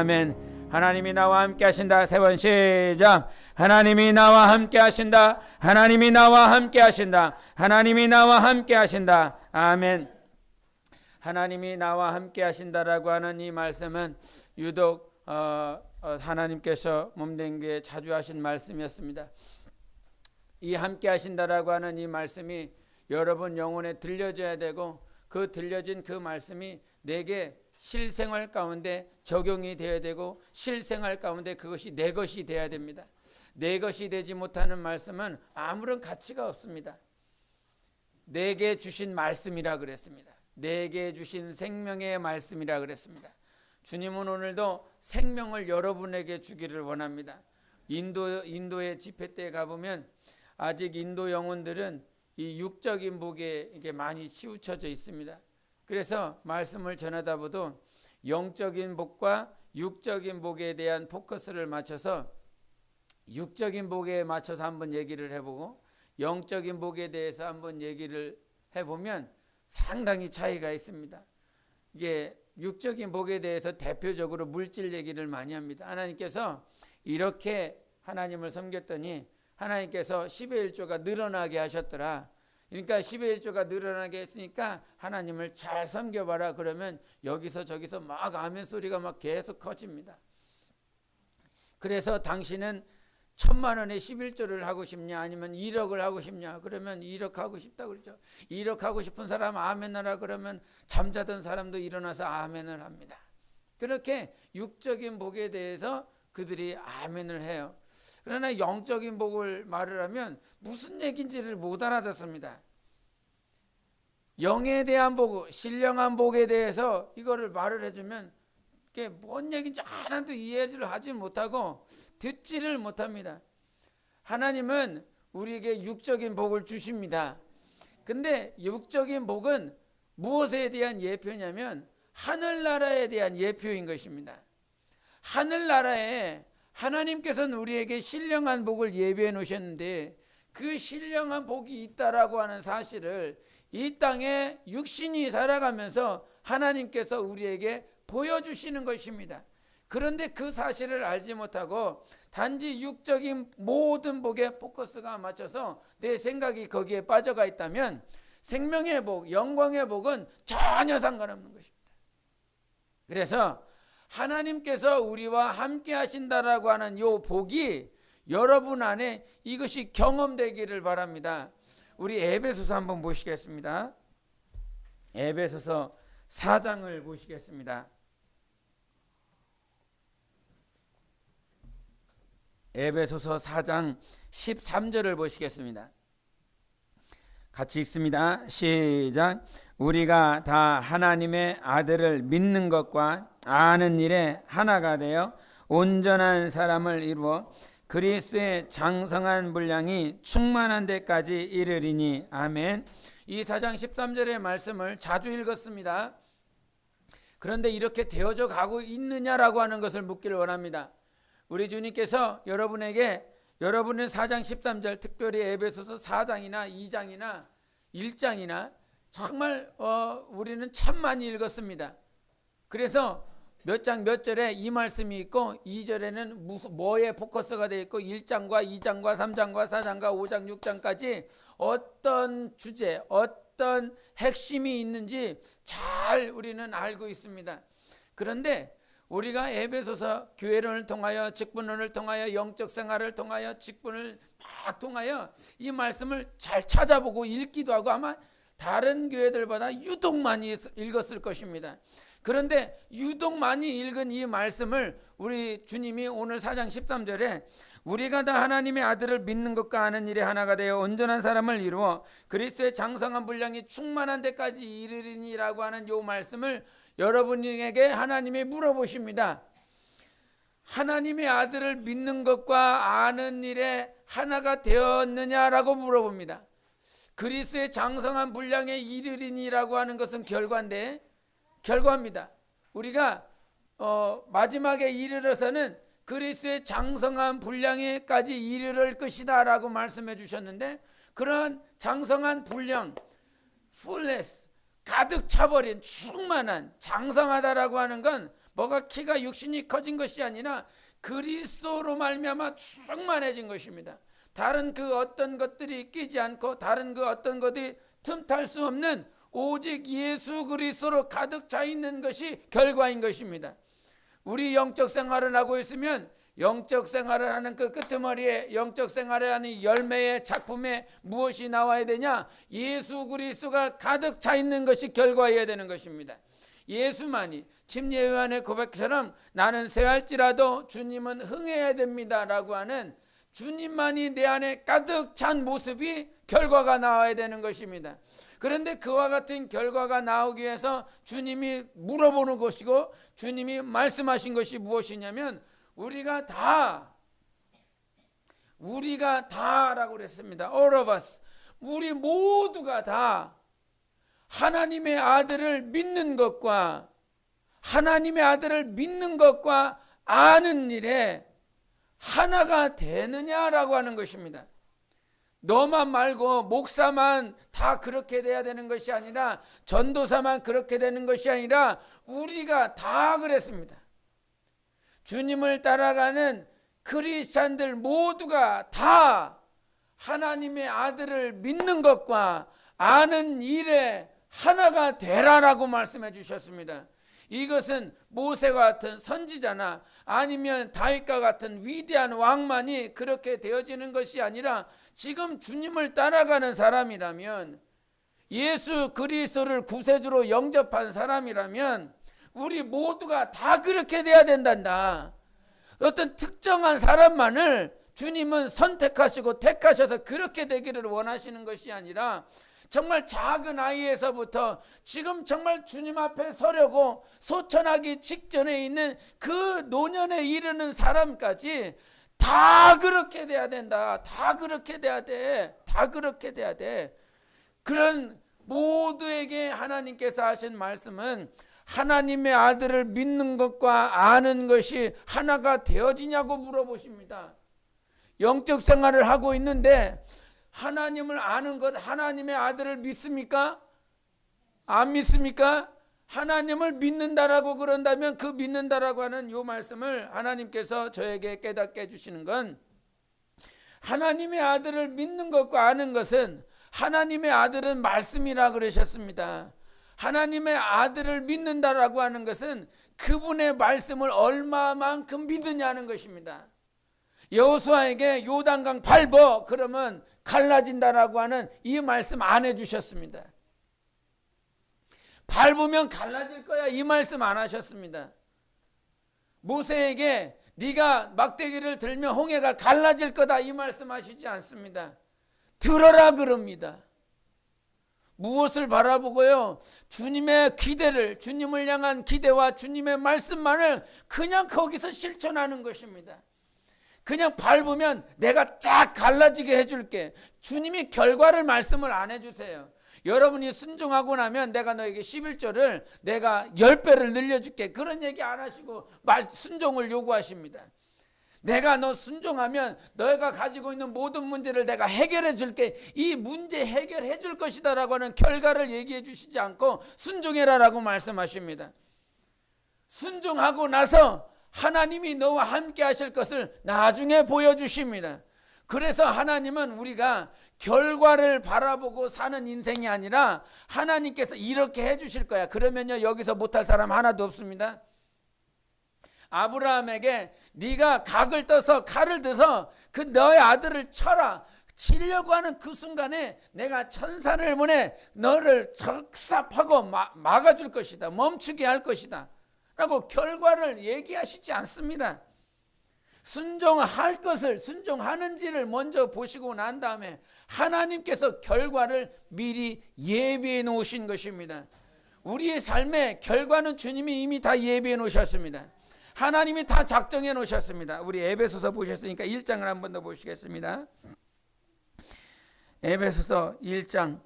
아멘. 하나님이 나와 함께 하신다. 세 번 시작. 하나님이 나와 함께 하신다. 하나님이 나와 함께 하신다. 하나님이 나와 함께 하신다. 아멘. 하나님이 나와 함께 하신다라고 하는 이 말씀은 유독 하나님께서 몸된 교회에 자주 하신 말씀이었습니다. 이 함께 하신다라고 하는 이 말씀이 여러분 영혼에 들려져야 되고, 그 들려진 그 말씀이 내게 실생활 가운데 적용이 되어야 되고, 실생활 가운데 그것이 내 것이 되어야 됩니다. 내 것이 되지 못하는 말씀은 아무런 가치가 없습니다. 내게 주신 말씀이라 그랬습니다. 내게 주신 생명의 말씀이라 그랬습니다. 주님은 오늘도 생명을 여러분에게 주기를 원합니다. 인도의 집회 때 가보면 아직 인도 영혼들은 이 육적인 복에 이게 많이 치우쳐져 있습니다. 그래서 말씀을 전하다 보도 영적인 복과 육적인 복에 대한 포커스를 맞춰서 육적인 복에 맞춰서 한번 얘기를 해보고 영적인 복에 대해서 한번 얘기를 해보면 상당히 차이가 있습니다. 이게 육적인 복에 대해서 대표적으로 물질 얘기를 많이 합니다. 하나님께서 이렇게 하나님을 섬겼더니 하나님께서 10의 1조가 늘어나게 하셨더라. 그러니까 10의 1조가 늘어나게 했으니까 하나님을 잘 섬겨봐라. 그러면 여기서 저기서 막 아멘 소리가 막 계속 커집니다. 그래서 당신은 1,000만 원에 11조를 하고 싶냐, 아니면 1억을 하고 싶냐? 그러면 1억 하고 싶다 그러죠. 1억 하고 싶은 사람 아멘 하라 그러면 잠자던 사람도 일어나서 아멘을 합니다. 그렇게 육적인 복에 대해서 그들이 아멘을 해요. 그러나 영적인 복을 말을 하면 무슨 얘기인지를 못 알아듣습니다. 영에 대한 복, 신령한 복에 대해서 이거를 말을 해주면 그게 뭔 얘기인지 하나도 이해를 하지 못하고 듣지를 못합니다. 하나님은 우리에게 육적인 복을 주십니다. 근데 육적인 복은 무엇에 대한 예표냐면 하늘나라에 대한 예표인 것입니다. 하늘나라에 하나님께서는 우리에게 신령한 복을 예비해 놓으셨는데 그 신령한 복이 있다라고 하는 사실을 이 땅에 육신이 살아가면서 하나님께서 우리에게 보여주시는 것입니다. 그런데 그 사실을 알지 못하고 단지 육적인 모든 복에 포커스가 맞춰서 내 생각이 거기에 빠져가 있다면 생명의 복, 영광의 복은 전혀 상관없는 것입니다. 그래서 하나님께서 우리와 함께 하신다라고 하는 이 복이 여러분 안에 이것이 경험되기를 바랍니다. 우리 에베소서 한번 보시겠습니다. 에베소서 4장을 보시겠습니다. 에베소서 4장 13절을 보시겠습니다. 같이 읽습니다. 시작. 우리가 다 하나님의 아들을 믿는 것과 아는 일에 하나가 되어 온전한 사람을 이루어 그리스도의 장성한 분량이 충만한 데까지 이르리니. 아멘. 이 4장 13절의 말씀을 자주 읽었습니다. 그런데 이렇게 되어져 가고 있느냐라고 하는 것을 묻기를 원합니다. 우리 주님께서 여러분에게 여러분의 4장 13절, 특별히 에베소서 4장이나 2장이나 1장이나 정말 우리는 참 많이 읽었습니다. 그래서 몇 장 몇 절에 이 말씀이 있고 2절에는 뭐에 포커스가 되어 있고 1장과 2장과 3장과 4장과 5장 6장까지 어떤 주제, 어떤 핵심이 있는지 잘 우리는 알고 있습니다. 그런데 우리가 에베소서 교회론을 통하여, 직분론을 통하여, 영적 생활을 통하여, 직분을 막 통하여 이 말씀을 잘 찾아보고 읽기도 하고 아마 다른 교회들보다 유독 많이 읽었을 것입니다. 그런데 유독 많이 읽은 이 말씀을 우리 주님이 오늘 4장 13절에 우리가 다 하나님의 아들을 믿는 것과 아는 일에 하나가 되어 온전한 사람을 이루어 그리스도의 장성한 분량이 충만한 데까지 이르리니라고 하는 이 말씀을 여러분에게 하나님이 물어보십니다. 하나님의 아들을 믿는 것과 아는 일에 하나가 되었느냐라고 물어봅니다. 그리스도의 장성한 분량에 이르리니라고 하는 것은 결과입니다. 우리가 마지막에 이르러서는 그리스도의 장성한 분량에까지 이르를 것이다 라고 말씀해 주셨는데, 그러한 장성한 분량, fullness, 가득 차버린 충만한, 장성하다라고 하는 건 뭐가 키가 육신이 커진 것이 아니라 그리스도로 말미암아 충만해진 것입니다. 다른 그 어떤 것들이 끼지 않고 다른 그 어떤 것들이 틈탈 수 없는 오직 예수 그리스도로 가득 차 있는 것이 결과인 것입니다. 우리 영적 생활을 하고 있으면 영적 생활을 하는 그 끄트머리에 영적 생활을 하는 열매의 작품에 무엇이 나와야 되냐? 예수 그리스도가 가득 차 있는 것이 결과여야 되는 것입니다. 예수만이 침례요한의 고백처럼 나는 쇠할지라도 주님은 흥해야 됩니다 라고 하는 주님만이 내 안에 가득 찬 모습이 결과가 나와야 되는 것입니다. 그런데 그와 같은 결과가 나오기 위해서 주님이 물어보는 것이고 주님이 말씀하신 것이 무엇이냐면 우리가 다라고 그랬습니다. All of us. 우리 모두가 다 하나님의 아들을 믿는 것과 하나님의 아들을 믿는 것과 아는 일에 하나가 되느냐라고 하는 것입니다. 너만 말고 목사만 다 그렇게 돼야 되는 것이 아니라 전도사만 그렇게 되는 것이 아니라 우리가 다 그랬습니다. 주님을 따라가는 크리스찬들 모두가 다 하나님의 아들을 믿는 것과 아는 일에 하나가 되라라고 말씀해 주셨습니다. 이것은 모세와 같은 선지자나 아니면 다윗과 같은 위대한 왕만이 그렇게 되어지는 것이 아니라 지금 주님을 따라가는 사람이라면 예수 그리스도를 구세주로 영접한 사람이라면 우리 모두가 다 그렇게 돼야 된단다. 어떤 특정한 사람만을 주님은 선택하시고 택하셔서 그렇게 되기를 원하시는 것이 아니라 정말 작은 아이에서부터 지금 정말 주님 앞에 서려고 소천하기 직전에 있는 그 노년에 이르는 사람까지 다 그렇게 돼야 된다. 다 그렇게 돼야 돼. 다 그렇게 돼야 돼. 그런 모두에게 하나님께서 하신 말씀은 하나님의 아들을 믿는 것과 아는 것이 하나가 되어지냐고 물어보십니다. 영적 생활을 하고 있는데 하나님을 아는 것, 하나님의 아들을 믿습니까? 안 믿습니까? 하나님을 믿는다라고 그런다면 그 믿는다라고 하는 이 말씀을 하나님께서 저에게 깨닫게 해주시는 건 하나님의 아들을 믿는 것과 아는 것은 하나님의 아들은 말씀이라 그러셨습니다. 하나님의 아들을 믿는다라고 하는 것은 그분의 말씀을 얼마만큼 믿느냐는 것입니다. 여호수아에게 요단강 밟어 그러면 갈라진다라고 하는 이 말씀 안 해주셨습니다. 밟으면 갈라질 거야 이 말씀 안 하셨습니다. 모세에게 네가 막대기를 들면 홍해가 갈라질 거다 이 말씀 하시지 않습니다. 들어라 그럽니다. 무엇을 바라보고요? 주님의 기대를, 주님을 향한 기대와 주님의 말씀만을 그냥 거기서 실천하는 것입니다. 그냥 밟으면 내가 쫙 갈라지게 해줄게. 주님이 결과를 말씀을 안 해주세요. 여러분이 순종하고 나면 내가 너에게 11조를 내가 10배를 늘려줄게. 그런 얘기 안 하시고 순종을 요구하십니다. 내가 너 순종하면 너희가 가지고 있는 모든 문제를 내가 해결해 줄게. 이 문제 해결해 줄 것이다 라고 하는 결과를 얘기해 주시지 않고 순종해라 라고 말씀하십니다. 순종하고 나서 하나님이 너와 함께 하실 것을 나중에 보여주십니다. 그래서 하나님은 우리가 결과를 바라보고 사는 인생이 아니라 하나님께서 이렇게 해 주실 거야. 그러면요 여기서 못할 사람 하나도 없습니다. 아브라함에게 네가 각을 떠서 칼을 들어서 그 너의 아들을 쳐라. 치려고 하는 그 순간에 내가 천사를 보내 너를 적삽하고 막아줄 것이다. 멈추게 할 것이다 라고 결과를 얘기하시지 않습니다. 순종할 것을 순종하는지를 먼저 보시고 난 다음에 하나님께서 결과를 미리 예비해 놓으신 것입니다. 우리의 삶의 결과는 주님이 이미 다 예비해 놓으셨습니다. 하나님이 다 작정해 놓으셨습니다. 우리 에베소서 보셨으니까 1장을 한 번 더 보시겠습니다. 에베소서 1장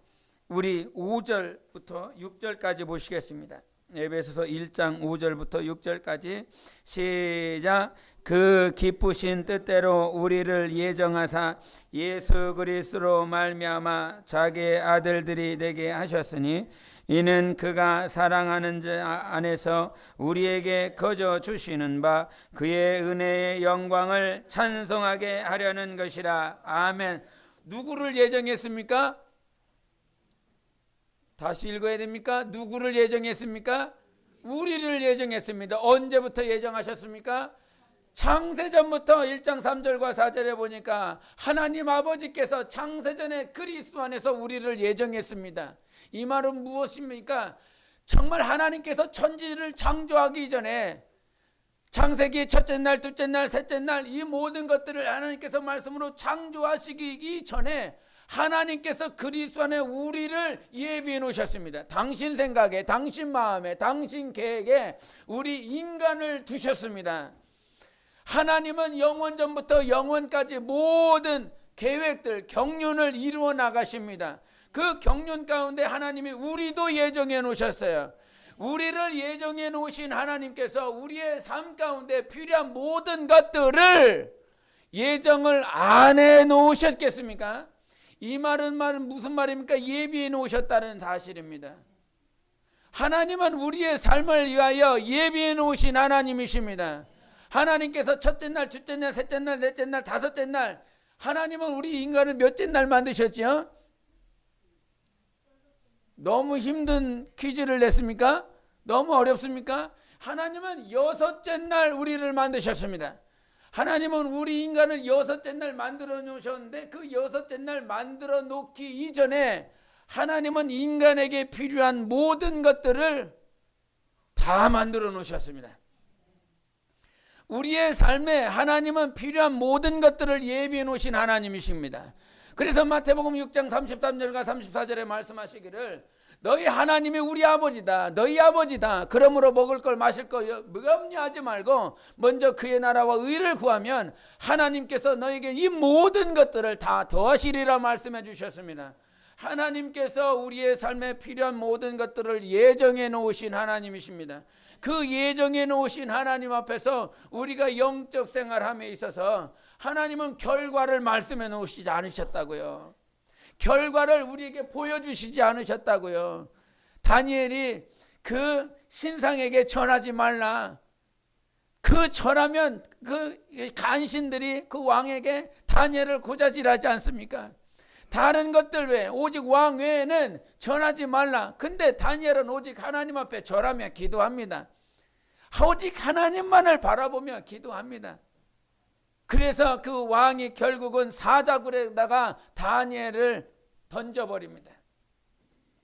우리 5절부터 6절까지 보시겠습니다. 에베소서 1장 5절부터 6절까지 시작. 그 기쁘신 뜻대로 우리를 예정하사 예수 그리스도로 말미암아 자기의 아들들이 되게 하셨으니 이는 그가 사랑하는 자 안에서 우리에게 거저 주시는 바 그의 은혜의 영광을 찬송하게 하려는 것이라. 아멘. 누구를 예정했습니까? 다시 읽어야 됩니까? 누구를 예정했습니까? 우리를 예정했습니다. 언제부터 예정하셨습니까? 창세전부터 1장 3절과 4절에 보니까 하나님 아버지께서 창세전에 그리스도 안에서 우리를 예정했습니다. 이 말은 무엇입니까? 정말 하나님께서 천지를 창조하기 전에 창세기 첫째 날, 둘째 날, 셋째 날 이 모든 것들을 하나님께서 말씀으로 창조하시기 전에 하나님께서 그리스도 안에 우리를 예비해 놓으셨습니다. 당신 생각에, 당신 마음에, 당신 계획에 우리 인간을 두셨습니다. 하나님은 영원 전부터 영원까지 모든 계획들, 경륜을 이루어 나가십니다. 그 경륜 가운데 하나님이 우리도 예정해 놓으셨어요. 우리를 예정해 놓으신 하나님께서 우리의 삶 가운데 필요한 모든 것들을 예정을 안 해 놓으셨겠습니까? 이 말은 무슨 말입니까? 예비해 놓으셨다는 사실입니다. 하나님은 우리의 삶을 위하여 예비해 놓으신 하나님이십니다. 하나님께서 첫째 날, 둘째 날, 셋째 날, 넷째 날, 다섯째 날, 하나님은 우리 인간을 몇째 날 만드셨죠? 너무 힘든 퀴즈를 냈습니까? 너무 어렵습니까? 하나님은 여섯째 날 우리를 만드셨습니다. 하나님은 우리 인간을 여섯째 날 만들어 놓으셨는데 그 여섯째 날 만들어 놓기 이전에 하나님은 인간에게 필요한 모든 것들을 다 만들어 놓으셨습니다. 우리의 삶에 하나님은 필요한 모든 것들을 예비해 놓으신 하나님이십니다. 그래서 마태복음 6장 33절과 34절에 말씀하시기를 너희 하나님이 우리 아버지다, 너희 아버지다. 그러므로 먹을 걸 마실 거 염려하지 말고 먼저 그의 나라와 의를 구하면 하나님께서 너에게 이 모든 것들을 다 더하시리라 말씀해 주셨습니다. 하나님께서 우리의 삶에 필요한 모든 것들을 예정해 놓으신 하나님이십니다. 그 예정해 놓으신 하나님 앞에서 우리가 영적 생활함에 있어서 하나님은 결과를 말씀해 놓으시지 않으셨다고요. 결과를 우리에게 보여주시지 않으셨다고요. 다니엘이 그 신상에게 전하지 말라. 그 전하면 그 간신들이 그 왕에게 다니엘을 고자질하지 않습니까? 다른 것들 외에 오직 왕 외에는 전하지 말라. 근데 다니엘은 오직 하나님 앞에 절하며 기도합니다. 오직 하나님만을 바라보며 기도합니다. 그래서 그 왕이 결국은 사자굴에다가 다니엘을 던져버립니다.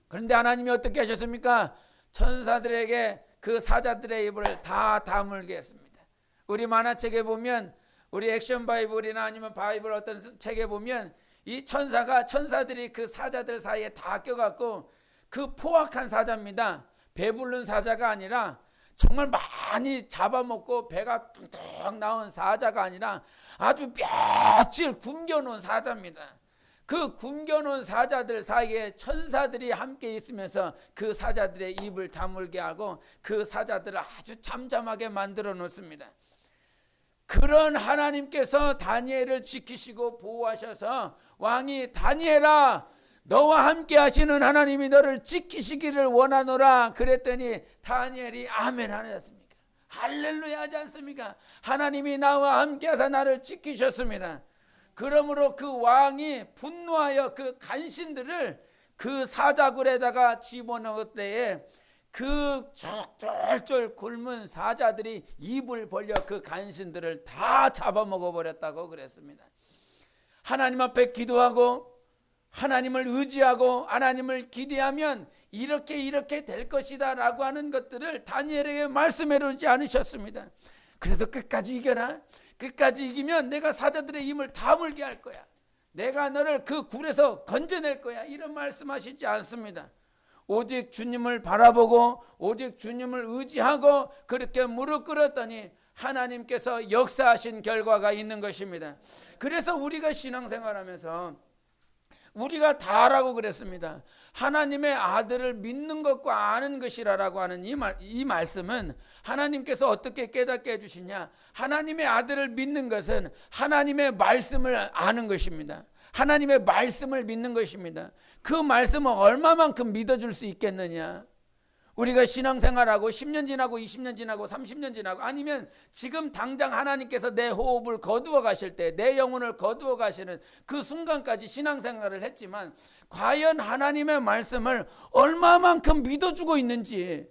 그런데 하나님이 어떻게 하셨습니까? 천사들에게 그 사자들의 입을 다 다물게 했습니다. 우리 만화책에 보면, 우리 액션 바이블이나 아니면 바이블 어떤 책에 보면 이 천사들이 그 사자들 사이에 다 껴갖고 그 포악한 사자입니다. 배부른 사자가 아니라 정말 많이 잡아먹고 배가 퉁퉁 나온 사자가 아니라 아주 며칠 굶겨놓은 사자입니다. 그 굶겨놓은 사자들 사이에 천사들이 함께 있으면서 그 사자들의 입을 다물게 하고 그 사자들을 아주 잠잠하게 만들어 놓습니다. 그런 하나님께서 다니엘을 지키시고 보호하셔서 왕이 다니엘아, 너와 함께 하시는 하나님이 너를 지키시기를 원하노라 그랬더니 다니엘이 아멘 하셨습니까? 할렐루야 하지 않습니까? 하나님이 나와 함께 하사 나를 지키셨습니다. 그러므로 그 왕이 분노하여 그 간신들을 그 사자굴에다가 집어넣을 때에 그 쫄쫄 굶은 사자들이 입을 벌려 그 간신들을 다 잡아먹어 버렸다고 그랬습니다. 하나님 앞에 기도하고 하나님을 의지하고 하나님을 기대하면 이렇게 될 것이다 라고 하는 것들을 다니엘에게 말씀해 주지 않으셨습니다. 그래서 끝까지 이겨라. 끝까지 이기면 내가 사자들의 입을 다물게 할 거야. 내가 너를 그 굴에서 건져낼 거야. 이런 말씀하시지 않습니다. 오직 주님을 바라보고 오직 주님을 의지하고 그렇게 무릎 꿇었더니 하나님께서 역사하신 결과가 있는 것입니다. 그래서 우리가 신앙생활하면서 우리가 다라고 그랬습니다. 하나님의 아들을 믿는 것과 아는 것이라고 하는 이 말씀은 하나님께서 어떻게 깨닫게 해주시냐, 하나님의 아들을 믿는 것은 하나님의 말씀을 아는 것입니다. 하나님의 말씀을 믿는 것입니다. 그 말씀을 얼마만큼 믿어줄 수 있겠느냐. 우리가 신앙생활하고 10년 지나고 20년 지나고 30년 지나고, 아니면 지금 당장 하나님께서 내 호흡을 거두어 가실 때, 내 영혼을 거두어 가시는 그 순간까지 신앙생활을 했지만 과연 하나님의 말씀을 얼마만큼 믿어주고 있는지,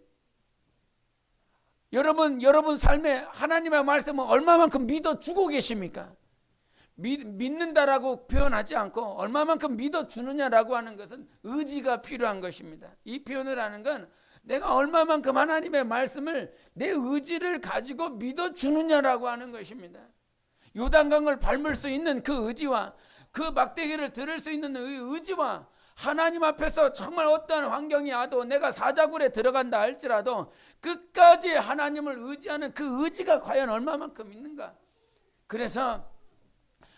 여러분 삶에 하나님의 말씀을 얼마만큼 믿어주고 계십니까? 믿는다라고 표현하지 않고 얼마만큼 믿어주느냐라고 하는 것은 의지가 필요한 것입니다. 이 표현을 하는 건 내가 얼마만큼 하나님의 말씀을 내 의지를 가지고 믿어주느냐라고 하는 것입니다. 요단강을 밟을 수 있는 그 의지와 그 막대기를 들을 수 있는 의지와 하나님 앞에서 정말 어떠한 환경이 와도 내가 사자굴에 들어간다 할지라도 끝까지 하나님을 의지하는 그 의지가 과연 얼마만큼 있는가. 그래서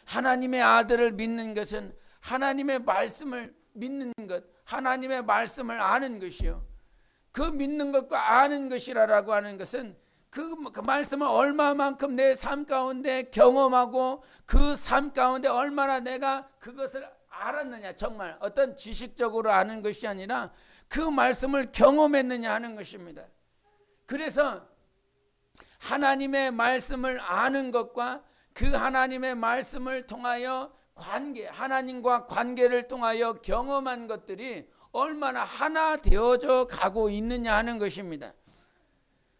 하나님의 아들을 믿는 것은 하나님의 말씀을 믿는 것, 하나님의 말씀을 아는 것이요, 그 믿는 것과 아는 것이라고 하는 것은 그 말씀을 얼마만큼 내 삶 가운데 경험하고 그 삶 가운데 얼마나 내가 그것을 알았느냐, 정말 어떤 지식적으로 아는 것이 아니라 그 말씀을 경험했느냐 하는 것입니다. 그래서 하나님의 말씀을 아는 것과 그 하나님의 말씀을 통하여 하나님과 관계를 통하여 경험한 것들이 얼마나 하나 되어져 가고 있느냐 하는 것입니다.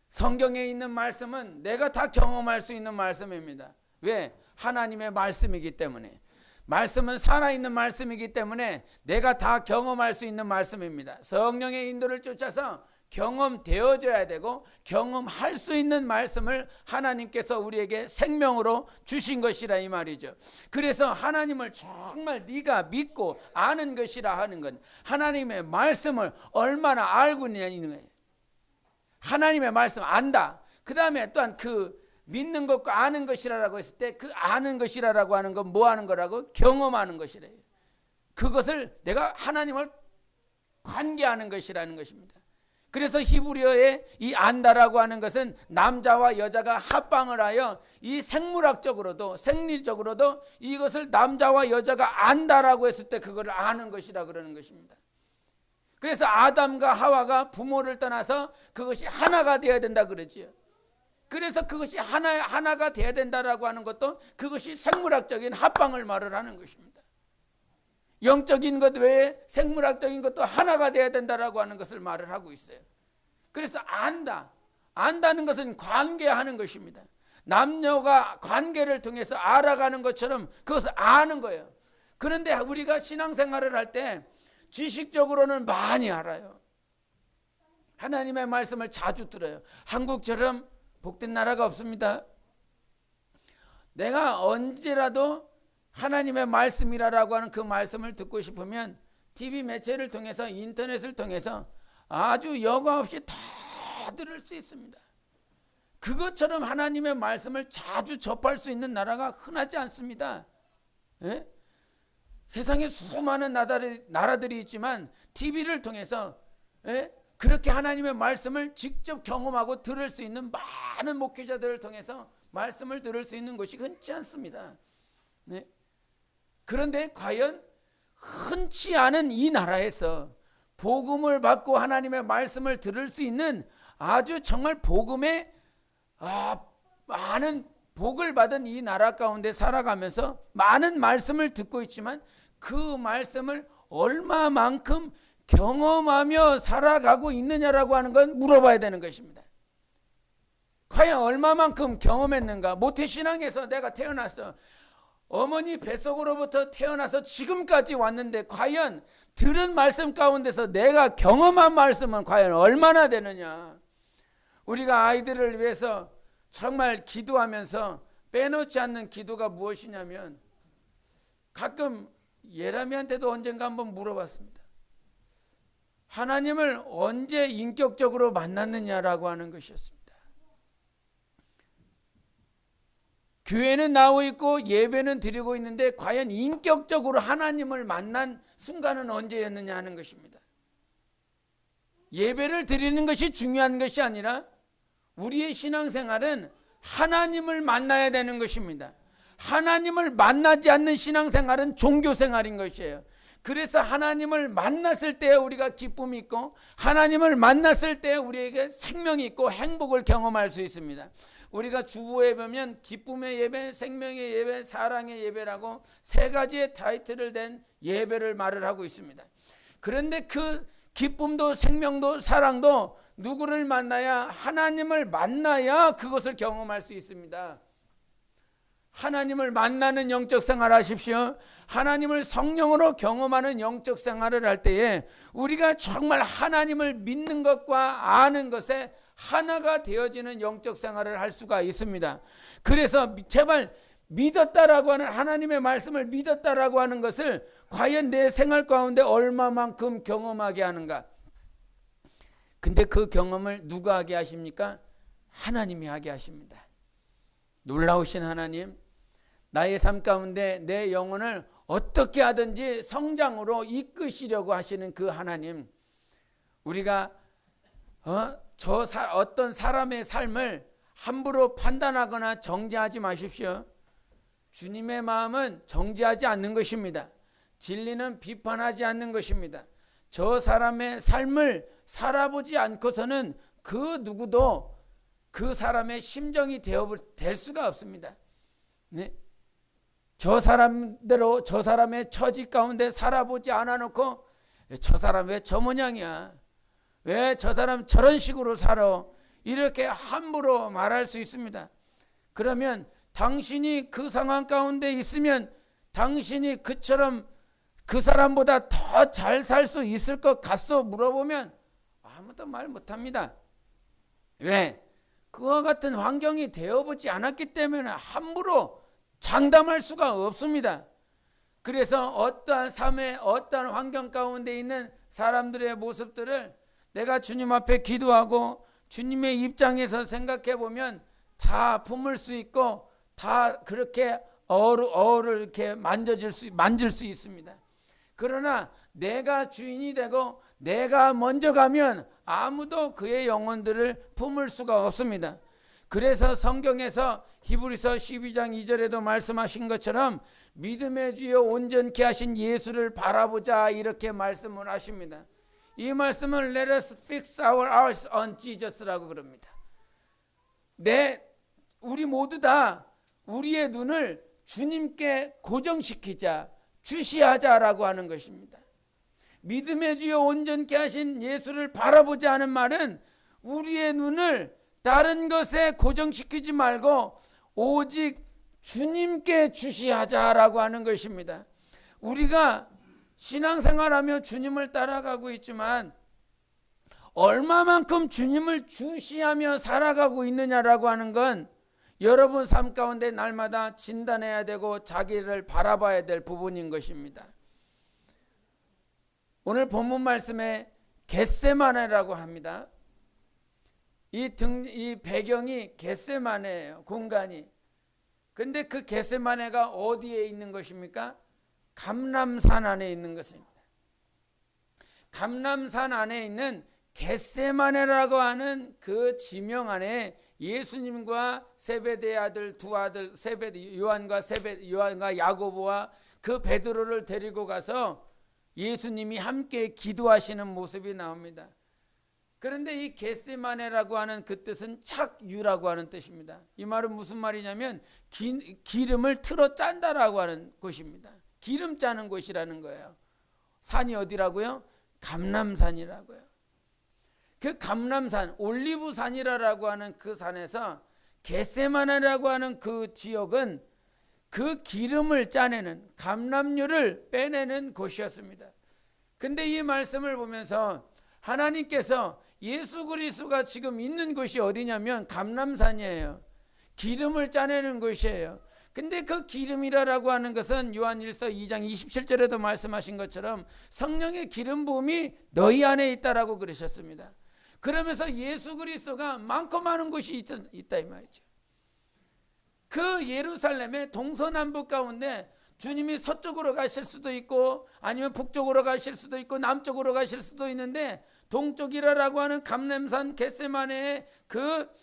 성경에 있는 말씀은 내가 다 경험할 수 있는 말씀입니다. 왜? 하나님의 말씀이기 때문에. 말씀은 살아있는 말씀이기 때문에 내가 다 경험할 수 있는 말씀입니다. 성령의 인도를 쫓아서 경험되어져야 되고 경험할 수 있는 말씀을 하나님께서 우리에게 생명으로 주신 것이라 이 말이죠. 그래서 하나님을 정말 네가 믿고 아는 것이라 하는 건 하나님의 말씀을 얼마나 알고 있느냐는 거예요. 하나님의 말씀 안다. 그 다음에 또한 그 믿는 것과 아는 것이라고 했을 때 그 아는 것이라고 하는 건 뭐 하는 거라고? 경험하는 것이래요. 그것을 내가 하나님을 관계하는 것이라는 것입니다. 그래서 히브리어에 이 안다라고 하는 것은 남자와 여자가 합방을 하여 이 생물학적으로도 생리적으로도 이것을 남자와 여자가 안다라고 했을 때 그걸 아는 것이라 그러는 것입니다. 그래서 아담과 하와가 부모를 떠나서 그것이 하나가 되어야 된다 그러지요. 그래서 그것이 하나가 되어야 된다라고 하는 것도 그것이 생물학적인 합방을 말을 하는 것입니다. 영적인 것 외에 생물학적인 것도 하나가 되어야 된다라고 하는 것을 말을 하고 있어요. 그래서 안다는 것은 관계하는 것입니다. 남녀가 관계를 통해서 알아가는 것처럼 그것을 아는 거예요. 그런데 우리가 신앙생활을 할 때 지식적으로는 많이 알아요. 하나님의 말씀을 자주 들어요. 한국처럼 복된 나라가 없습니다. 내가 언제라도 하나님의 말씀이라고 하는 그 말씀을 듣고 싶으면 TV 매체를 통해서 인터넷을 통해서 아주 여과 없이 다 들을 수 있습니다. 그것처럼 하나님의 말씀을 자주 접할 수 있는 나라가 흔하지 않습니다. 예? 세상에 수많은 나라들이 있지만 TV를 통해서 그렇게 하나님의 말씀을 직접 경험하고 들을 수 있는 많은 목회자들을 통해서 말씀을 들을 수 있는 곳이 흔치 않습니다. 네? 그런데 과연 흔치 않은 이 나라에서 복음을 받고 하나님의 말씀을 들을 수 있는 아주 정말 복음의 많은 복을 받은 이 나라 가운데 살아가면서 많은 말씀을 듣고 있지만 그 말씀을 얼마만큼 경험하며 살아가고 있느냐라고 하는 건 물어봐야 되는 것입니다. 과연 얼마만큼 경험했는가? 모태신앙에서 내가 태어나서 어머니 뱃속으로부터 태어나서 지금까지 왔는데 과연 들은 말씀 가운데서 내가 경험한 말씀은 과연 얼마나 되느냐? 우리가 아이들을 위해서 정말 기도하면서 빼놓지 않는 기도가 무엇이냐면 가끔 예람이한테도 언젠가 한번 물어봤습니다. 하나님을 언제 인격적으로 만났느냐라고 하는 것이었습니다. 교회는 나오고 있고 예배는 드리고 있는데 과연 인격적으로 하나님을 만난 순간은 언제였느냐 하는 것입니다. 예배를 드리는 것이 중요한 것이 아니라 우리의 신앙생활은 하나님을 만나야 되는 것입니다. 하나님을 만나지 않는 신앙생활은 종교생활인 것이에요. 그래서 하나님을 만났을 때 우리가 기쁨이 있고 하나님을 만났을 때 우리에게 생명이 있고 행복을 경험할 수 있습니다. 우리가 주보에 보면 기쁨의 예배, 생명의 예배, 사랑의 예배라고 세 가지의 타이틀을 댄 예배를 말을 하고 있습니다. 그런데 그 기쁨도 생명도 사랑도 누구를 만나야, 하나님을 만나야 그것을 경험할 수 있습니다. 하나님을 만나는 영적 생활 하십시오. 하나님을 성령으로 경험하는 영적 생활을 할 때에 우리가 정말 하나님을 믿는 것과 아는 것에 하나가 되어지는 영적 생활을 할 수가 있습니다. 그래서 제발 믿었다라고 하는, 하나님의 말씀을 믿었다라고 하는 것을 과연 내 생활 가운데 얼마만큼 경험하게 하는가. 근데 그 경험을 누가 하게 하십니까? 하나님이 하게 하십니다. 놀라우신 하나님, 나의 삶 가운데 내 영혼을 어떻게 하든지 성장으로 이끄시려고 하시는 그 하나님, 우리가 어떤 사람의 삶을 함부로 판단하거나 정죄하지 마십시오. 주님의 마음은 정죄하지 않는 것입니다. 진리는 비판하지 않는 것입니다. 저 사람의 삶을 살아보지 않고서는 그 누구도 그 사람의 심정이 될 수가 없습니다. 네? 저 사람대로 저 사람의 처지 가운데 살아보지 않아놓고 저 사람 왜 저 모양이야? 왜 저 사람 저런 식으로 살아? 이렇게 함부로 말할 수 있습니다. 그러면 당신이 그 상황 가운데 있으면 당신이 그처럼 그 사람보다 더 잘 살 수 있을 것 같소? 물어보면 아무도 말 못합니다. 왜? 그와 같은 환경이 되어보지 않았기 때문에 함부로 장담할 수가 없습니다. 그래서 어떠한 삶의 어떠한 환경 가운데 있는 사람들의 모습들을 내가 주님 앞에 기도하고 주님의 입장에서 생각해 보면 다 품을 수 있고 다 그렇게 어를 이렇게 만질 수 있습니다. 그러나 내가 주인이 되고 내가 먼저 가면 아무도 그의 영혼들을 품을 수가 없습니다. 그래서 성경에서 히브리서 12장 2절에도 말씀하신 것처럼 믿음의 주여 온전케 하신 예수를 바라보자, 이렇게 말씀을 하십니다. 이 말씀을 Let us fix our eyes on Jesus라고 그럽니다. 우리 모두 다 우리의 눈을 주님께 고정시키자, 주시하자라고 하는 것입니다. 믿음의 주여 온전케 하신 예수를 바라보자 하는 말은 우리의 눈을 다른 것에 고정시키지 말고 오직 주님께 주시하자라고 하는 것입니다. 우리가 신앙생활하며 주님을 따라가고 있지만 얼마만큼 주님을 주시하며 살아가고 있느냐라고 하는 건 여러분 삶 가운데 날마다 진단해야 되고 자기를 바라봐야 될 부분인 것입니다. 오늘 본문 말씀에 겟세마네라고 합니다. 이 배경이 겟세마네예요. 공간이. 근데 그 겟세마네가 어디에 있는 것입니까? 감람산 안에 있는 것입니다. 감람산 안에 있는 겟세마네라고 하는 그 지명 안에 예수님과 세베대의 아들 두 아들 요한과 야고보와 그 베드로를 데리고 가서 예수님이 함께 기도하시는 모습이 나옵니다. 그런데 이 겟세마네라고 하는 그 뜻은 착유라고 하는 뜻입니다. 이 말은 무슨 말이냐면 기름을 틀어 짠다라고 하는 곳입니다. 기름 짜는 곳이라는 거예요. 산이 어디라고요? 감람산이라고요. 그 감람산, 올리브산이라고 하는 그 산에서 겟세마네라고 하는 그 지역은 그 기름을 짜내는, 감람유를 빼내는 곳이었습니다. 근데 이 말씀을 보면서 하나님께서 예수 그리스도가 지금 있는 곳이 어디냐면 감람산이에요. 기름을 짜내는 곳이에요. 근데 그 기름이라고 하는 것은 요한일서 2장 27절에도 말씀하신 것처럼 성령의 기름 부음이 너희 안에 있다라고 그러셨습니다. 그러면서 예수 그리스도가 많고 많은 곳이 있다 이 말이죠. 그 예루살렘의 동서남북 가운데 주님이 서쪽으로 가실 수도 있고 아니면 북쪽으로 가실 수도 있고 남쪽으로 가실 수도 있는데 동쪽이라고 하는 감람산 겟세마네의 그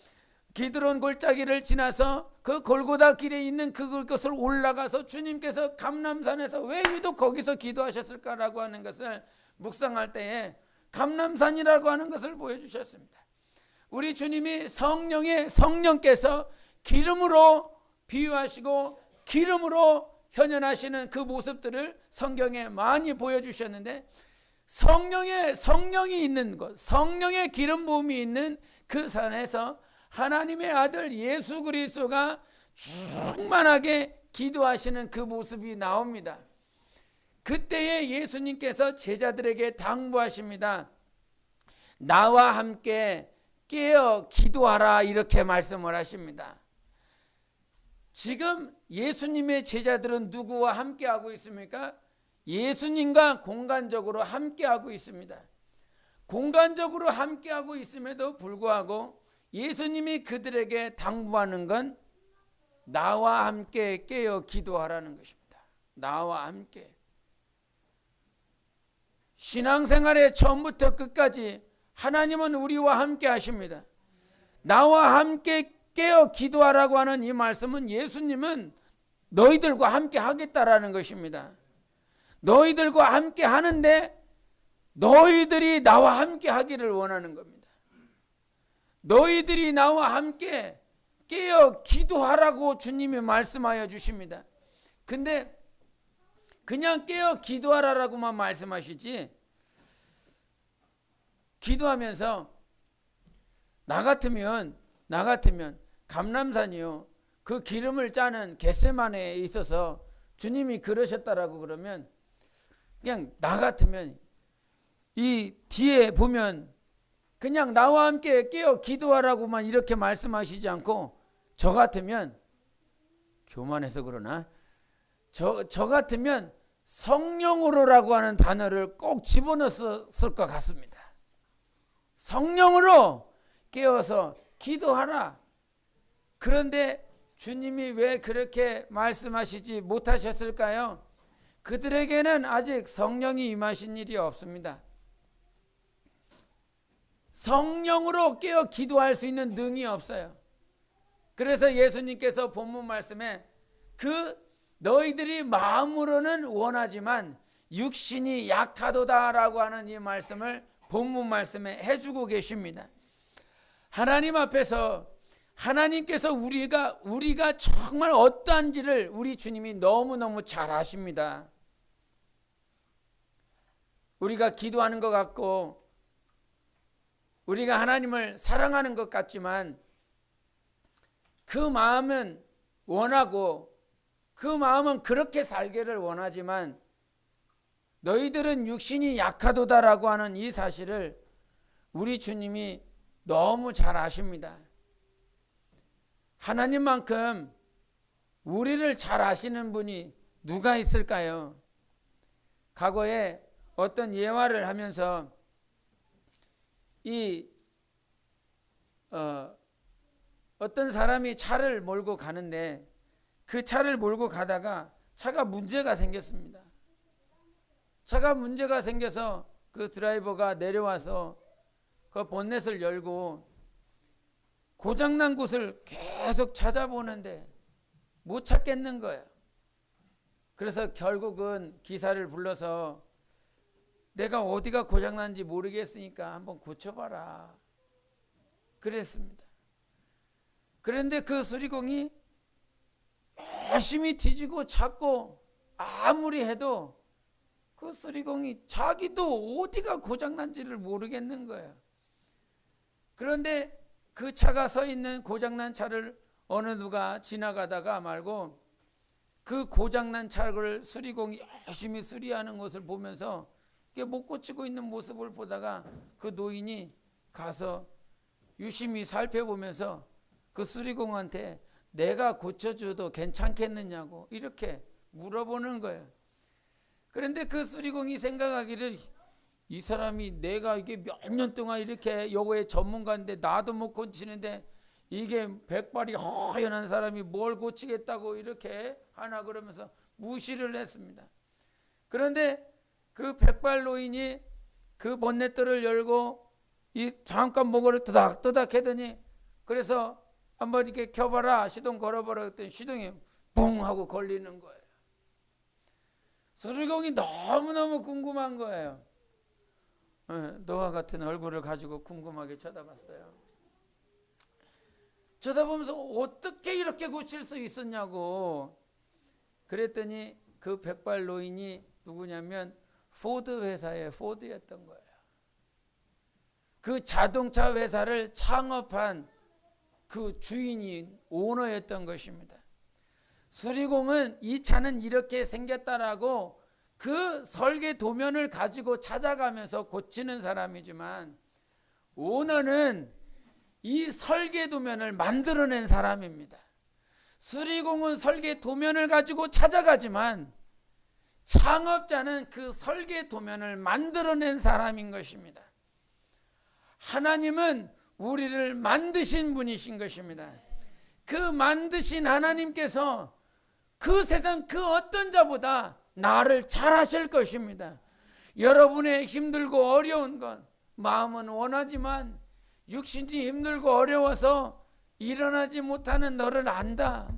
기드론 골짜기를 지나서 그 골고다 길에 있는 그것을 올라가서 주님께서 감람산에서 왜 유독 거기서 기도하셨을까라고 하는 것을 묵상할 때에 감람산이라고 하는 것을 보여주셨습니다. 우리 주님이 성령께서 기름으로 비유하시고 기름으로 현현하시는 그 모습들을 성경에 많이 보여주셨는데 성령이 있는 곳, 성령의 기름 부음이 있는 그 산에서 하나님의 아들 예수 그리스도가 충만하게 기도하시는 그 모습이 나옵니다. 그때에 예수님께서 제자들에게 당부하십니다. 나와 함께 깨어 기도하라 이렇게 말씀을 하십니다. 지금 예수님의 제자들은 누구와 함께하고 있습니까? 예수님과 공간적으로 함께하고 있습니다. 공간적으로 함께하고 있음에도 불구하고 예수님이 그들에게 당부하는 건 나와 함께 깨어 기도하라는 것입니다. 나와 함께. 신앙생활의 처음부터 끝까지 하나님은 우리와 함께 하십니다. 나와 함께 깨어 기도하라고 하는 이 말씀은 예수님은 너희들과 함께 하겠다라는 것입니다. 너희들과 함께 하는데 너희들이 나와 함께 하기를 원하는 겁니다. 너희들이 나와 함께 깨어 기도하라고 주님이 말씀하여 주십니다. 근데 그냥 깨어 기도하라라고만 말씀하시지 기도하면서 나 같으면 감람산이요 그 기름을 짜는 겟세마네에 있어서 주님이 그러셨다라고 그러면 그냥 나 같으면 이 뒤에 보면 그냥 나와 함께 깨어 기도하라고만 이렇게 말씀하시지 않고 저 같으면 교만해서 그러나 저 같으면 성령으로라고 하는 단어를 꼭 집어넣었을 것 같습니다. 성령으로 깨어서 기도하라. 그런데 주님이 왜 그렇게 말씀하시지 못하셨을까요? 그들에게는 아직 성령이 임하신 일이 없습니다. 성령으로 깨어 기도할 수 있는 능이 없어요. 그래서 예수님께서 본문 말씀에 너희들이 마음으로는 원하지만 육신이 약하도다라고 하는 이 말씀을 본문 말씀에 해주고 계십니다. 하나님 앞에서 하나님께서 우리가 정말 어떠한지를 우리 주님이 너무너무 잘 아십니다. 우리가 기도하는 것 같고 우리가 하나님을 사랑하는 것 같지만 그 마음은 원하고 그 마음은 그렇게 살기를 원하지만 너희들은 육신이 약하도다라고 하는 이 사실을 우리 주님이 너무 잘 아십니다. 하나님만큼 우리를 잘 아시는 분이 누가 있을까요? 과거에 어떤 예화를 하면서 어떤 사람이 차를 몰고 가는데 그 차를 몰고 가다가 차가 문제가 생겼습니다. 차가 문제가 생겨서 그 드라이버가 내려와서 그 본넷을 열고 고장난 곳을 계속 찾아보는데 못 찾겠는 거예요. 그래서 결국은 기사를 불러서 내가 어디가 고장난지 모르겠으니까 한번 고쳐봐라 그랬습니다. 그런데 그 수리공이 열심히 뒤지고 찾고 아무리 해도 그 수리공이 자기도 어디가 고장난지를 모르겠는 거예요. 그런데 그 차가 서 있는 고장난 차를 어느 누가 지나가다가 말고 그 고장난 차를 수리공이 열심히 수리하는 것을 보면서 못 고치고 있는 모습을 보다가 그 노인이 가서 유심히 살펴보면서 그 수리공한테 내가 고쳐줘도 괜찮겠느냐고 이렇게 물어보는 거예요. 그런데 그 수리공이 생각하기를 이 사람이 내가 이게 몇 년 동안 이렇게 요거의 전문가인데 나도 못 고치는데 이게 백발이 허연한 사람이 뭘 고치겠다고 이렇게 하나 그러면서 무시를 했습니다. 그런데 그 백발 노인이 그 본넷들을 열고 이 잠깐 목을 뜨닥뜨닥 하더니, 그래서 한번 이렇게 켜봐라, 시동 걸어봐라 했더니 시동이 붕 하고 걸리는 거예요. 수리공이 너무너무 궁금한 거예요. 너와 같은 얼굴을 가지고 궁금하게 쳐다봤어요. 쳐다보면서 어떻게 이렇게 고칠 수 있었냐고. 그랬더니 그 백발 노인이 누구냐면 포드 회사의 포드였던 거예요. 그 자동차 회사를 창업한 그 주인이 오너였던 것입니다. 수리공은 이 차는 이렇게 생겼다라고 그 설계 도면을 가지고 찾아가면서 고치는 사람이지만, 오너는 이 설계 도면을 만들어낸 사람입니다. 수리공은 설계 도면을 가지고 찾아가지만 창업자는 그 설계 도면을 만들어낸 사람인 것입니다. 하나님은 우리를 만드신 분이신 것입니다. 그 만드신 하나님께서 그 세상 그 어떤 자보다 나를 잘 하실 것입니다. 여러분의 힘들고 어려운 것, 마음은 원하지만 육신이 힘들고 어려워서 일어나지 못하는 너를 안다.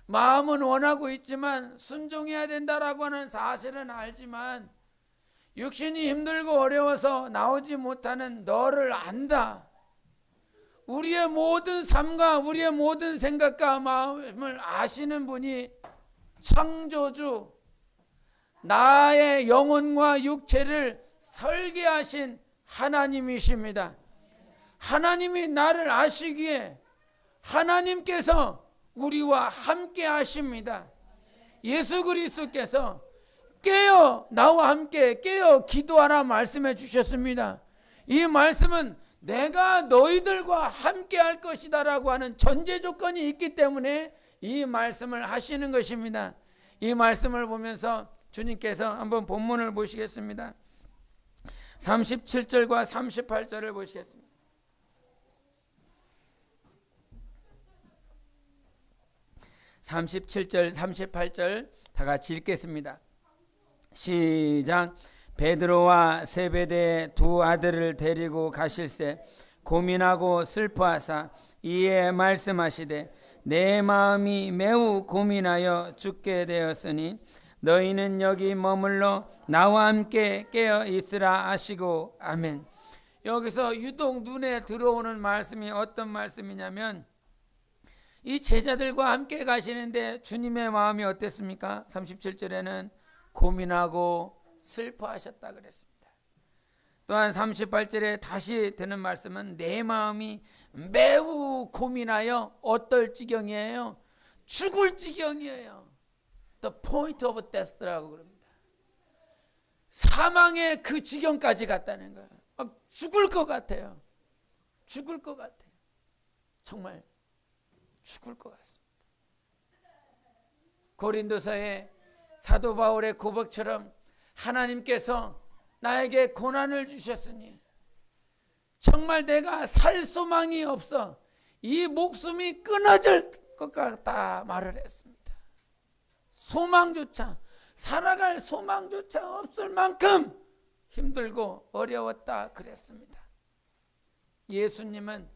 마음은 원하고 있지만 순종해야 된다라고 하는 사실은 알지만 육신이 힘들고 어려워서 나오지 못하는 너를 안다. 우리의 모든 삶과 우리의 모든 생각과 마음을 아시는 분이 창조주, 나의 영혼과 육체를 설계하신 하나님이십니다. 하나님이 나를 아시기에 하나님께서 우리와 함께 하십니다. 예수 그리스도께서 깨어 나와 함께 깨어 기도하라 말씀해 주셨습니다. 이 말씀은 내가 너희들과 함께 할 것이다 라고 하는 전제 조건이 있기 때문에 이 말씀을 하시는 것입니다. 이 말씀을 보면서 주님께서 한번 본문을 보시겠습니다. 37절과 38절을 보시겠습니다. 37절 38절 다 같이 읽겠습니다. 시작. 베드로와 세베대의 두 아들을 데리고 가실새 고민하고 슬퍼하사 이에 말씀하시되 내 마음이 매우 고민하여 죽게 되었으니 너희는 여기 머물러 나와 함께 깨어 있으라 하시고. 아멘. 여기서 유독 눈에 들어오는 말씀이 어떤 말씀이냐면, 이 제자들과 함께 가시는데 주님의 마음이 어땠습니까? 37절에는 고민하고 슬퍼하셨다 그랬습니다. 또한 38절에 다시 드는 말씀은 내 마음이 매우 고민하여 어떨 지경이에요? 죽을 지경이에요. The point of death라고 그럽니다. 사망의 그 지경까지 갔다는 거예요. 막 죽을 것 같아요. 죽을 것 같아요. 정말 죽을 것 같습니다. 고린도서의 사도 바울의 고백처럼 하나님께서 나에게 고난을 주셨으니 정말 내가 살 소망이 없어 이 목숨이 끊어질 것 같다 말을 했습니다. 소망조차, 살아갈 소망조차 없을 만큼 힘들고 어려웠다 그랬습니다. 예수님은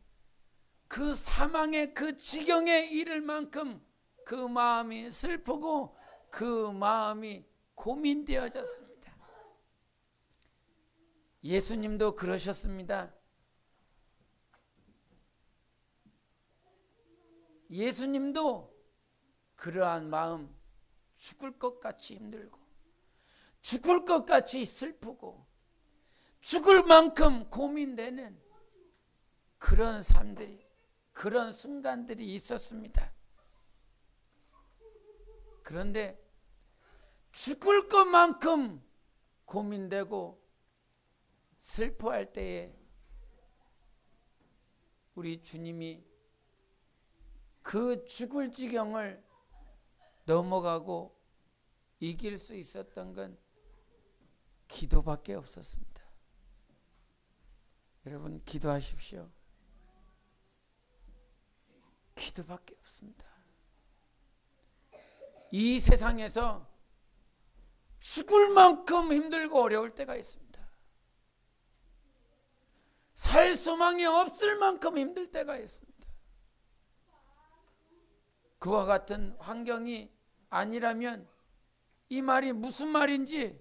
그 사망의 그 지경에 이를 만큼 그 마음이 슬프고 그 마음이 고민되어졌습니다. 예수님도 그러셨습니다. 예수님도 그러한 마음, 죽을 것 같이 힘들고 죽을 것 같이 슬프고 죽을 만큼 고민되는 그런 삶들이, 그런 순간들이 있었습니다. 그런데 죽을 것만큼 고민되고 슬퍼할 때에 우리 주님이 그 죽을 지경을 넘어가고 이길 수 있었던 건 기도밖에 없었습니다. 여러분 기도하십시오. 기도밖에 없습니다. 이 세상에서 죽을 만큼 힘들고 어려울 때가 있습니다. 살 소망이 없을 만큼 힘들 때가 있습니다. 그와 같은 환경이 아니라면 이 말이 무슨 말인지,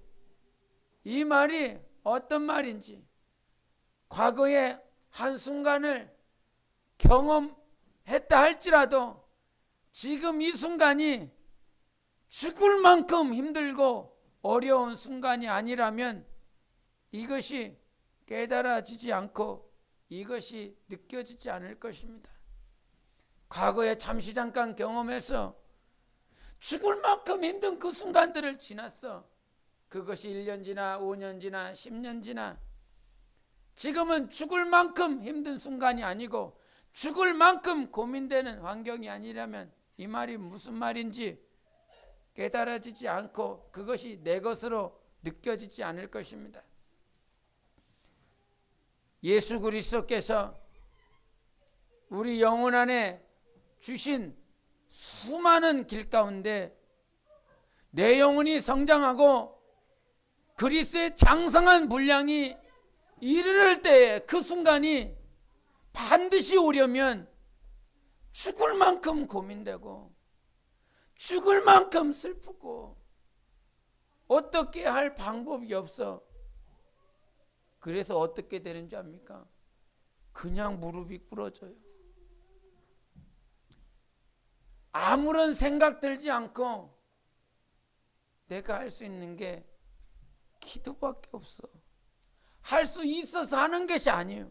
이 말이 어떤 말인지 과거의 한순간을 경험했다 할지라도 지금 이 순간이 죽을 만큼 힘들고 어려운 순간이 아니라면 이것이 깨달아지지 않고 이것이 느껴지지 않을 것입니다. 과거에 잠시 잠깐 경험해서 죽을 만큼 힘든 그 순간들을 지났어. 그것이 1년 지나 5년 지나 10년 지나 지금은 죽을 만큼 힘든 순간이 아니고 죽을 만큼 고민되는 환경이 아니라면 이 말이 무슨 말인지 깨달아지지 않고 그것이 내 것으로 느껴지지 않을 것입니다. 예수 그리스도께서 우리 영혼 안에 주신 수많은 길 가운데 내 영혼이 성장하고 그리스도의 장성한 분량이 이르를 때에 그 순간이 반드시 오려면 죽을 만큼 고민되고 죽을 만큼 슬프고 어떻게 할 방법이 없어. 그래서 어떻게 되는 줄 압니까? 그냥 무릎이 꿇어져요. 아무런 생각 들지 않고 내가 할 수 있는 게 기도밖에 없어. 할 수 있어서 하는 것이 아니에요.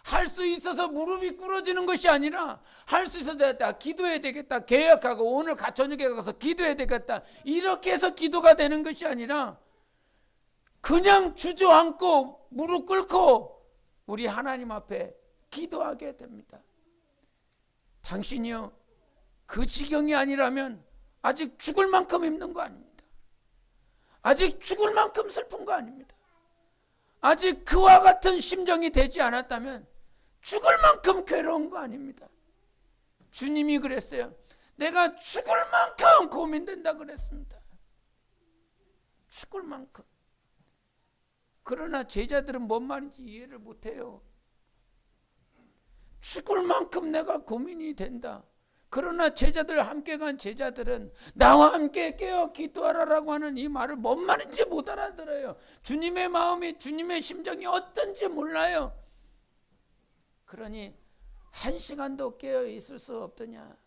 할 수 있어서 무릎이 꿇어지는 것이 아니라 할 수 있어서 내가 기도해야 되겠다 계획하고 오늘 저녁에 가서 기도해야 되겠다 이렇게 해서 기도가 되는 것이 아니라 그냥 주저앉고 무릎 꿇고 우리 하나님 앞에 기도하게 됩니다. 당신이요 그 지경이 아니라면 아직 죽을 만큼 힘든 거 아닙니다. 아직 죽을 만큼 슬픈 거 아닙니다. 아직 그와 같은 심정이 되지 않았다면 죽을 만큼 괴로운 거 아닙니다. 주님이 그랬어요. 내가 죽을 만큼 고민된다 그랬습니다. 죽을 만큼. 그러나 제자들은 뭔 말인지 이해를 못해요. 죽을 만큼 내가 고민이 된다. 그러나 제자들 함께 간 제자들은 나와 함께 깨어 기도하라라고 하는 이 말을 뭔 말인지 못 알아들어요. 주님의 마음이 주님의 심정이 어떤지 몰라요. 그러니 한 시간도 깨어 있을 수 없더냐.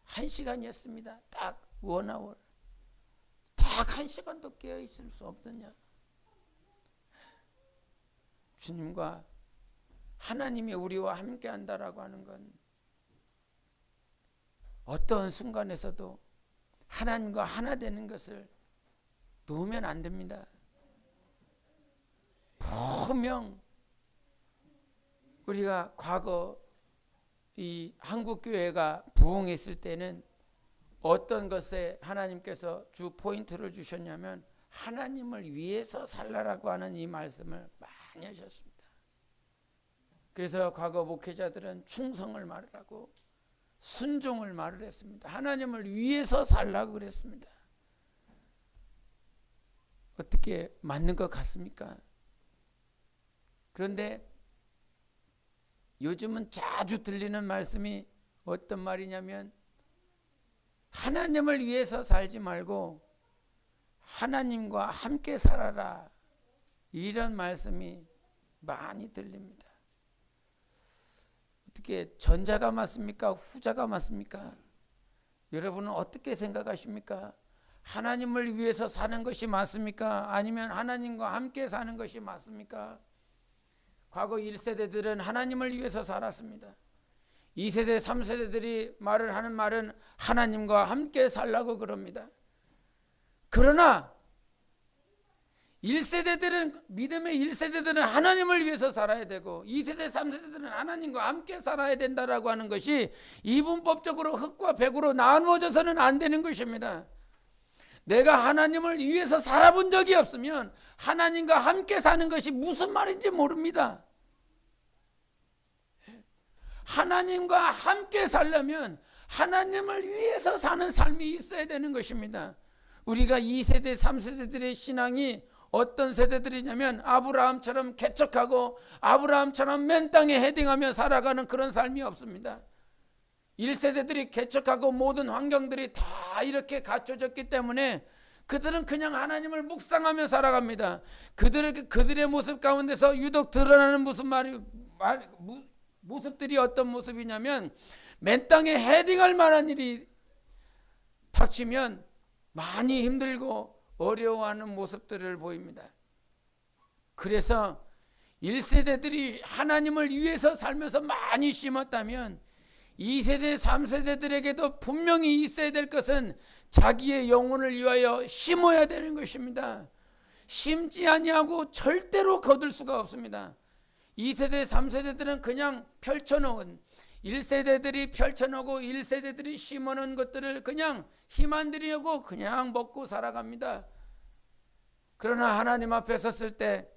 한 시간이었습니다. 딱 원아워. 딱 한 시간도 깨어 있을 수 없더냐. 주님과 하나님이 우리와 함께 한다라고 하는 건 어떤 순간에서도 하나님과 하나 되는 것을 놓으면 안 됩니다. 분명 우리가 과거 이 한국교회가 부흥했을 때는 어떤 것에 하나님께서 주 포인트를 주셨냐면 하나님을 위해서 살라라고 하는 이 말씀을 많이 하셨습니다. 그래서 과거 목회자들은 충성을 말을 하고 순종을 말을 했습니다. 하나님을 위해서 살라고 그랬습니다. 어떻게 맞는 것 같습니까? 그런데 요즘은 자주 들리는 말씀이 어떤 말이냐면 하나님을 위해서 살지 말고 하나님과 함께 살아라. 이런 말씀이 많이 들립니다. 어떻게 전자가 맞습니까? 후자가 맞습니까? 여러분은 어떻게 생각하십니까? 하나님을 위해서 사는 것이 맞습니까? 아니면 하나님과 함께 사는 것이 맞습니까? 과거 1세대들은 하나님을 위해서 살았습니다. 2세대, 3세대들이 말을 하는 말은 하나님과 함께 살라고 그럽니다. 그러나 1세대들은 믿음의 1세대들은 하나님을 위해서 살아야 되고 2세대, 3세대들은 하나님과 함께 살아야 된다라고 하는 것이 이분법적으로 흙과 백으로 나누어져서는 안 되는 것입니다. 내가 하나님을 위해서 살아본 적이 없으면 하나님과 함께 사는 것이 무슨 말인지 모릅니다. 하나님과 함께 살려면 하나님을 위해서 사는 삶이 있어야 되는 것입니다. 우리가 2세대, 3세대들의 신앙이 어떤 세대들이냐면 아브라함처럼 개척하고 아브라함처럼 맨 땅에 헤딩하며 살아가는 그런 삶이 없습니다. 1세대들이 개척하고 모든 환경들이 다 이렇게 갖춰졌기 때문에 그들은 그냥 하나님을 묵상하며 살아갑니다. 그들의 모습 가운데서 유독 드러나는 모습들이 어떤 모습이냐면 맨 땅에 헤딩할 만한 일이 닥치면 많이 힘들고 어려워하는 모습들을 보입니다. 그래서 1세대들이 하나님을 위해서 살면서 많이 심었다면 2세대, 3세대들에게도 분명히 있어야 될 것은 자기의 영혼을 위하여 심어야 되는 것입니다. 심지 아니하고 절대로 거둘 수가 없습니다. 2세대, 3세대들은 그냥 펼쳐놓은 1세대들이 펼쳐놓고 1세대들이 심어놓은 것들을 그냥 힘 안 들이고 그냥 먹고 살아갑니다. 그러나 하나님 앞에 섰을 때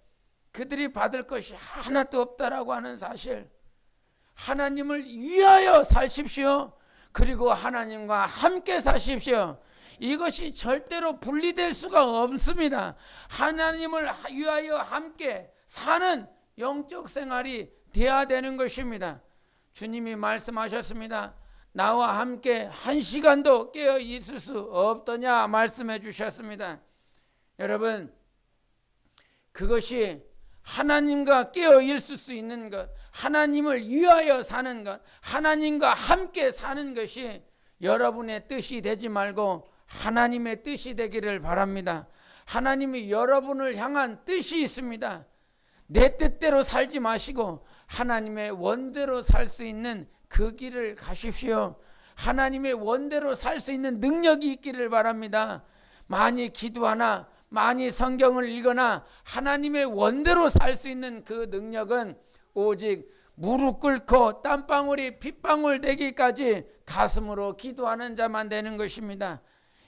그들이 받을 것이 하나도 없다라고 하는 사실, 하나님을 위하여 사십시오. 그리고 하나님과 함께 사십시오. 이것이 절대로 분리될 수가 없습니다. 하나님을 위하여 함께 사는 영적 생활이 되어야 되는 것입니다. 주님이 말씀하셨습니다. 나와 함께 한 시간도 깨어 있을 수 없더냐 말씀해 주셨습니다. 여러분, 그것이 하나님과 깨어 있을 수 있는 것, 하나님을 위하여 사는 것, 하나님과 함께 사는 것이 여러분의 뜻이 되지 말고 하나님의 뜻이 되기를 바랍니다. 하나님이 여러분을 향한 뜻이 있습니다. 내 뜻대로 살지 마시고 하나님의 원대로 살 수 있는 그 길을 가십시오. 하나님의 원대로 살 수 있는 능력이 있기를 바랍니다. 많이 기도하나 많이 성경을 읽거나 하나님의 원대로 살 수 있는 그 능력은 오직 무릎 꿇고 땀방울이 핏방울 되기까지 가슴으로 기도하는 자만 되는 것입니다.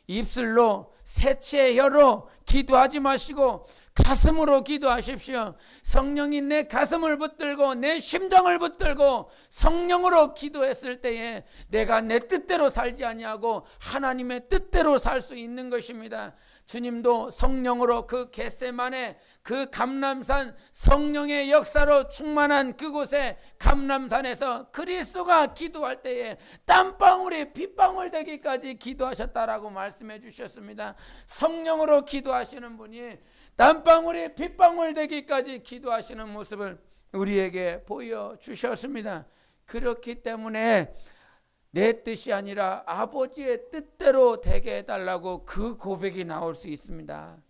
입술로 새치의 혀로 기도하지 마시고 가슴으로 기도하십시오. 성령이 내 가슴을 붙들고 내 심장을 붙들고 성령으로 기도했을 때에 내가 내 뜻대로 살지 아니하고 하나님의 뜻대로 살 수 있는 것입니다. 주님도 성령으로 그 겟세마네 그 감람산 성령의 역사로 충만한 그곳에 감람산에서 그리스도가 기도할 때에 땀방울이 핏방울 되기까지 기도하셨다라고 말씀해 주셨습니다. 성령으로 기도하시는 분이 땀방울이 핏방울 되기까지 기도하시는 모습을 우리에게 보여주셨습니다. 그렇기 때문에 내 뜻이 아니라 아버지의 뜻대로 되게 해달라고 그 고백이 나올 수 있습니다.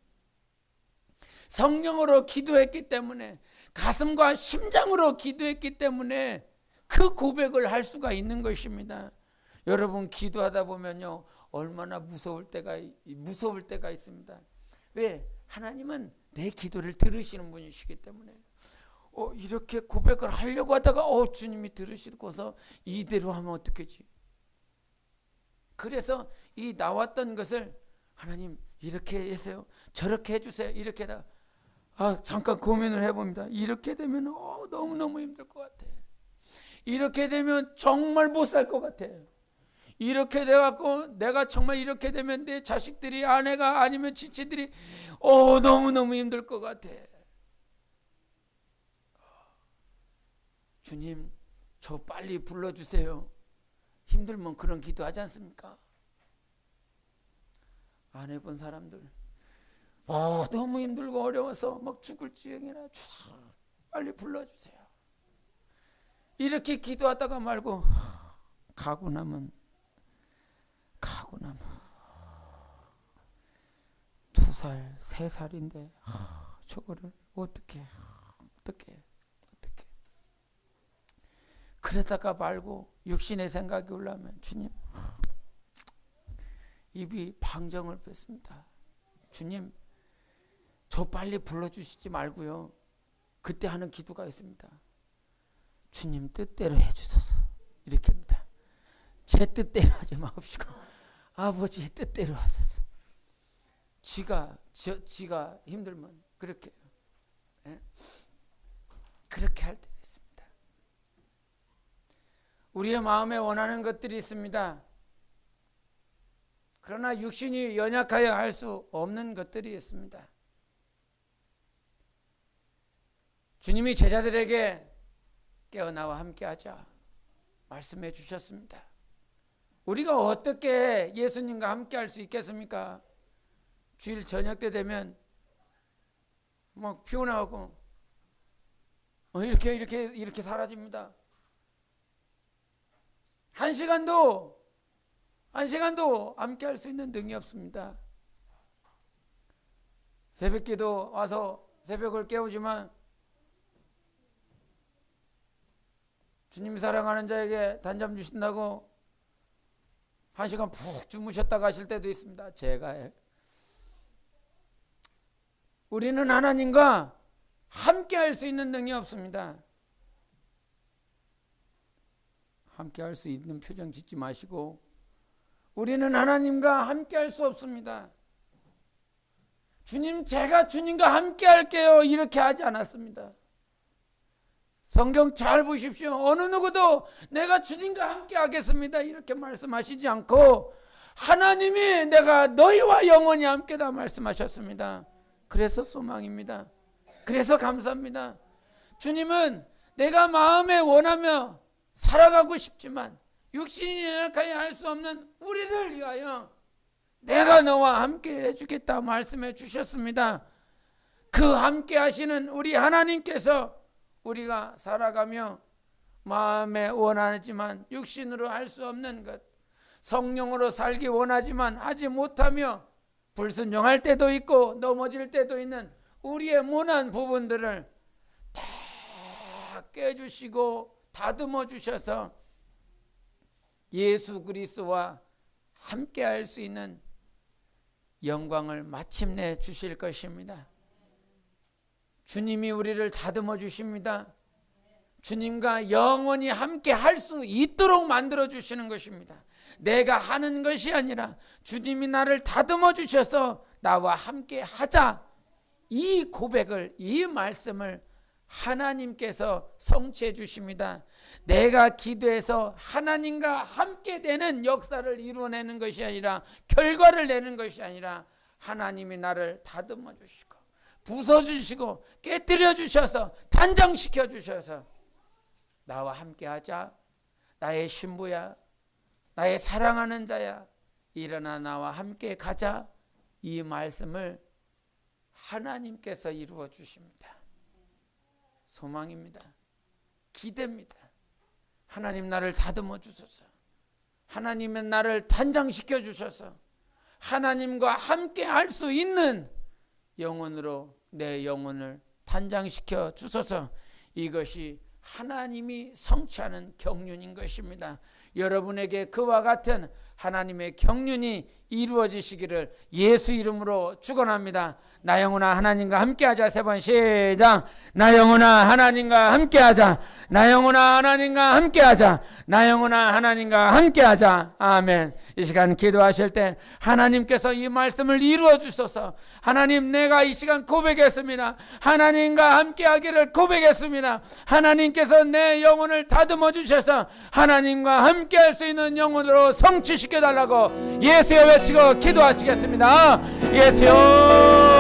성령으로 기도했기 때문에, 가슴과 심장으로 기도했기 때문에 그 고백을 할 수가 있는 것입니다. 여러분, 기도하다 보면요 얼마나 무서울 때가 있습니다. 왜? 하나님은 내 기도를 들으시는 분이시기 때문에 이렇게 고백을 하려고 하다가 주님이 들으시고서 이대로 하면 어떡하지? 그래서 이 나왔던 것을 하나님 이렇게 해주세요, 저렇게 해주세요, 이렇게 다 잠깐 고민을 해봅니다. 이렇게 되면 너무너무 힘들 것 같아. 이렇게 되면 정말 못 살 것 같아. 이렇게 돼갖고 내가 정말 이렇게 되면 내 자식들이, 아내가 아니면 지치들이 너무너무 힘들 것 같아. 주님, 저 빨리 불러주세요. 힘들면 그런 기도하지 않습니까? 안 해본 사람들 너무 힘들고 어려워서 막 죽을 지경이나 빨리 불러주세요. 이렇게 기도하다가 말고 가고 나면 2살, 3살인데 저거를 어떻게 그러다가 말고 육신의 생각이 올라오면 주님, 입이 방정을 뺐습니다. 주님, 저 빨리 불러주시지 말고요. 그때 하는 기도가 있습니다. 주님 뜻대로 해주소서. 이렇게 합니다. 제 뜻대로 하지 마옵시고 아버지의 뜻대로 하소서. 지가 힘들면 그렇게 그렇게 할 때가 있습니다. 우리의 마음에 원하는 것들이 있습니다. 그러나 육신이 연약하여 할 수 없는 것들이 있습니다. 주님이 제자들에게 깨어나와 함께하자 말씀해 주셨습니다. 우리가 어떻게 예수님과 함께할 수 있겠습니까? 주일 저녁 때 되면 막 피곤하고 이렇게 사라집니다. 한 시간도 함께할 수 있는 능력이 없습니다. 새벽기도 와서 새벽을 깨우지만 주님이 사랑하는 자에게 단잠 주신다고 한 시간 푹 주무셨다 가실 때도 있습니다. 제가 우리는 하나님과 함께할 수 있는 능력이 없습니다. 함께할 수 있는 표정 짓지 마시고, 우리는 하나님과 함께할 수 없습니다. 주님, 제가 주님과 함께할게요 이렇게 하지 않았습니다. 성경 잘 보십시오. 어느 누구도 내가 주님과 함께하겠습니다 이렇게 말씀하시지 않고 하나님이 내가 너희와 영원히 함께다 말씀하셨습니다. 그래서 소망입니다. 그래서 감사합니다. 주님은 내가 마음에 원하며 살아가고 싶지만 육신이 연약하여 할 수 없는 우리를 위하여 내가 너와 함께 해주겠다 말씀해 주셨습니다. 그 함께 하시는 우리 하나님께서 우리가 살아가며 마음에 원하지만 육신으로 할 수 없는 것, 성령으로 살기 원하지만 하지 못하며 불순종할 때도 있고 넘어질 때도 있는 우리의 모난 부분들을 다 깨주시고 다듬어 주셔서 예수 그리스도와 함께할 수 있는 영광을 마침내 주실 것입니다. 주님이 우리를 다듬어 주십니다. 주님과 영원히 함께 할 수 있도록 만들어 주시는 것입니다. 내가 하는 것이 아니라 주님이 나를 다듬어 주셔서 나와 함께 하자, 이 고백을, 이 말씀을 하나님께서 성취해 주십니다. 내가 기도해서 하나님과 함께 되는 역사를 이루어내는 것이 아니라, 결과를 내는 것이 아니라 하나님이 나를 다듬어 주시고 부숴주시고 깨뜨려 주셔서 단장시켜 주셔서 나와 함께 하자, 나의 신부야, 나의 사랑하는 자야, 일어나 나와 함께 가자, 이 말씀을 하나님께서 이루어 주십니다. 소망입니다. 기대입니다. 하나님 나를 다듬어 주소서. 하나님은 나를 단장시켜 주셔서 하나님과 함께 할 수 있는 영혼으로 내 영혼을 단장시켜 주소서. 이것이 하나님이 성취하는 경륜인 것입니다. 여러분에게 그와 같은 하나님의 경륜이 이루어지시기를 예수 이름으로 축원합니다. 나 영혼아 하나님과 함께하자. 세 번 시작. 나 영혼아 하나님과 함께하자. 나 영혼아 하나님과 함께하자. 나 영혼아 하나님과 함께하자. 아멘. 이 시간 기도하실 때 하나님께서 이 말씀을 이루어 주소서. 하나님, 내가 이 시간 고백했습니다. 하나님과 함께하기를 고백했습니다. 하나님께서 내 영혼을 다듬어 주셔서 하나님과 함께할 수 있는 영혼으로 성취시켜 달라고 예수여 외치고 기도하시겠습니다. 예수여.